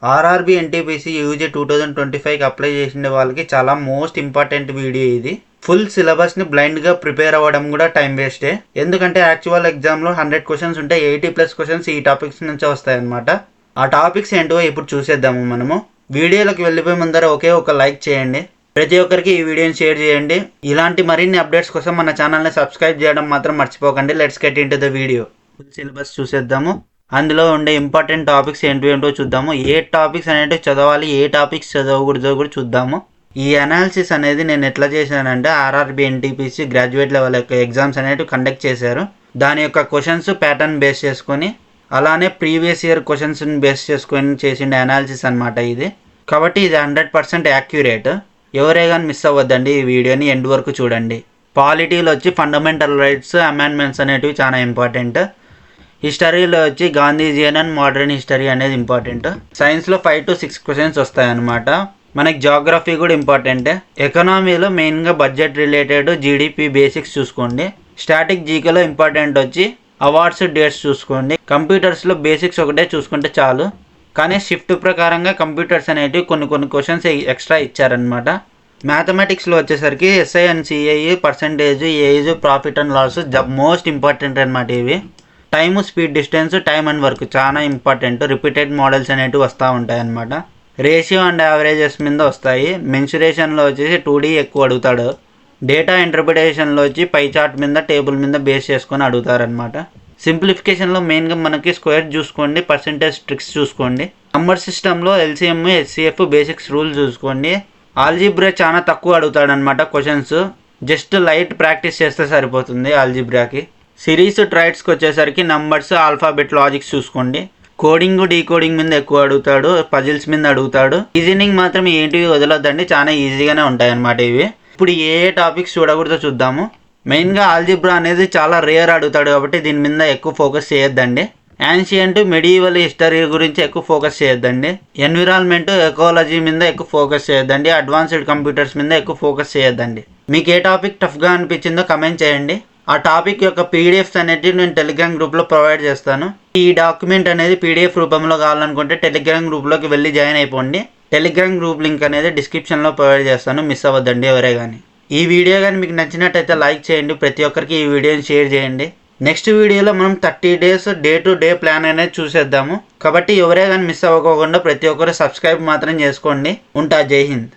RRB NTPC UG 2025కి apply చేసిన వాళ్ళకి చాలా మోస్ట్ ఇంపార్టెంట్ వీడియో ఇది. ఫుల్ సిలబస్ని బ్లైండ్గా ప్రిపేర్ అవ్వడం కూడా టైం వేస్టే. ఎందుకంటే యాక్చువల్ ఎగ్జామ్లో 100 క్వశ్చన్స్ ఉంటే 80+ క్వశ్చన్స్ ఈ టాపిక్స్ నుంచే వస్తాయన్నమాట. ఆ టాపిక్స్ ఏంటో ఇప్పుడు చూసేద్దాము మనము. వీడియోలోకి వెళ్ళిపోయే ముందర ఒక లైక్ చేయండి. ప్రతి ఒక్కరికి ఈ వీడియోని షేర్ చేయండి. ఇలాంటి మరిన్ని అప్డేట్స్ కోసం మన ఛానల్ని సబ్స్క్రైబ్ చేయడం మాత్రం మర్చిపోకండి. Let's get into the video. Full syllabus చూసేద్దాము. అందులో ఉండే ఇంపార్టెంట్ టాపిక్స్ ఏంటో చూద్దాము. ఏ టాపిక్స్ అనేవి చదవాలి, ఏ టాపిక్స్ చదవకూడదో కూడా చూద్దాము. ఈ అనాలిసిస్ అనేది నేను ఎట్లా చేశానంటే ఆర్ఆర్బి ఎన్టీపీసీ గ్రాడ్యుయేట్ లెవెల్ యొక్క ఎగ్జామ్స్ అనేవి కండక్ట్ చేశారు. దాని యొక్క క్వశ్చన్స్ ప్యాటర్న్ బేస్ చేసుకొని, అలానే ప్రీవియస్ ఇయర్ క్వశ్చన్స్ని బేస్ చేసుకొని చేసిన అనాలిసిస్ అనమాట ఇది. కాబట్టి ఇది 100% యాక్యురేట్. ఎవరే కానీ మిస్ అవ్వద్దండి. ఈ వీడియోని ఎండ్ వరకు చూడండి. పాలిటీలో వచ్చి ఫండమెంటల్ రైట్స్, అమెండ్మెంట్స్ అనేటివి చాలా ఇంపార్టెంట్. హిస్టరీలో వచ్చి గాంధీజియన్ అండ్ మోడర్న్ హిస్టరీ అనేది ఇంపార్టెంట్. సైన్స్లో 5 to 6 క్వశ్చన్స్ వస్తాయన్నమాట. మనకి జాగ్రఫీ కూడా ఇంపార్టెంటే. ఎకనామీలో మెయిన్గా బడ్జెట్ రిలేటెడ్ జీడిపి బేసిక్స్ చూసుకోండి. స్టాటిక్ జీకేలో ఇంపార్టెంట్ వచ్చి అవార్డ్స్, డేట్స్ చూసుకోండి. కంప్యూటర్స్లో బేసిక్స్ ఒకటే చూసుకుంటే చాలు. కానీ షిఫ్ట్ ప్రకారంగా కంప్యూటర్స్ అనేటివి కొన్ని క్వశ్చన్స్ ఎక్స్ట్రా ఇచ్చారనమాట. మ్యాథమెటిక్స్లో వచ్చేసరికి SI and CI, percentage, age, profit and loss most important అనమాట. ఇవి time, speed, distance, time and work చాలా ఇంపార్టెంట్. రిపీటెడ్ మోడల్స్ అనేటివి వస్తూ ఉంటాయి అన్నమాట. రేషియో అండ్ యావరేజెస్ మీద వస్తాయి. మెన్సురేషన్లో వచ్చేసి 2D ఎక్కువ అడుగుతాడు. డేటా ఇంటర్ప్రిటేషన్లో వచ్చి పై చార్ట్ మీద, టేబుల్ మీద బేస్ చేసుకొని అడుగుతారనమాట. సింప్లిఫికేషన్లో మెయిన్గా మనకి స్క్వేర్ చూసుకోండి, పర్సంటేజ్ ట్రిక్స్ చూసుకోండి. నంబర్ సిస్టంలో ఎల్సిఎం, హెచ్సిఎఫ్ బేసిక్స్ రూల్ చూసుకోండి. ఆల్జీబ్రా చాలా తక్కువ అడుగుతాడనమాట క్వశ్చన్స్. జస్ట్ లైట్ ప్రాక్టీస్ చేస్తే సరిపోతుంది ఆల్జీబ్రాకి. సిరీస్ ట్రైట్స్కి వచ్చేసరికి నంబర్స్, ఆల్ఫాబెట్, లాజిక్స్ చూసుకోండి. కోడింగ్, డీకోడింగ్ మీద ఎక్కువ అడుగుతాడు, పజిల్స్ మీద అడుగుతాడు. రీజనింగ్ మాత్రం ఏంటివి వదలొద్దండి, చాలా ఈజీగానే ఉంటాయి అన్నమాట ఇవి. ఇప్పుడు ఏ టాపిక్స్ చూడకూడదో చూద్దాము. మెయిన్గా ఆల్జీబ్రా అనేది చాలా రేర్ అడుగుతాడు కాబట్టి దీని మీద ఎక్కువ ఫోకస్ చేయొద్దండి. యాన్షియంట్, మెడివల్ హిస్టరీ గురించి ఎక్కువ ఫోకస్ చేయొద్దండి. ఎన్విరాన్మెంట్, ఎకాలజీ మీద ఎక్కువ ఫోకస్ చేయొద్దండి. అడ్వాన్స్డ్ కంప్యూటర్స్ మీద ఎక్కువ ఫోకస్ చేయొద్దండి. మీకు ఏ టాపిక్ టఫ్గా అనిపించిందో కమెంట్ చేయండి. ఆ టాపిక్ యొక్క పీడిఎఫ్స్ అనేవి నేను టెలిగ్రామ్ గ్రూప్లో ప్రొవైడ్ చేస్తాను. ఈ డాక్యుమెంట్ అనేది పీడిఎఫ్ రూపంలో కావాలనుకుంటే టెలిగ్రామ్ గ్రూప్లోకి వెళ్ళి జాయిన్ అయిపోండి. టెలిగ్రామ్ గ్రూప్ లింక్ అనేది డిస్క్రిప్షన్లో ప్రొవైడ్ చేస్తాను. మిస్ అవ్వద్దండి ఎవరే కానీ. ఈ వీడియో కానీ మీకు నచ్చినట్టయితే లైక్ చేయండి. ప్రతి ఒక్కరికి ఈ వీడియోని షేర్ చేయండి. నెక్స్ట్ వీడియోలో మనం 30 days day to day plan అనేది చూసేద్దాము. కాబట్టి ఎవరే కానీ మిస్ అవ్వకోకుండా ప్రతి ఒక్కరు సబ్స్క్రైబ్ మాత్రం చేసుకోండి. ఉంటా. జై హింద్.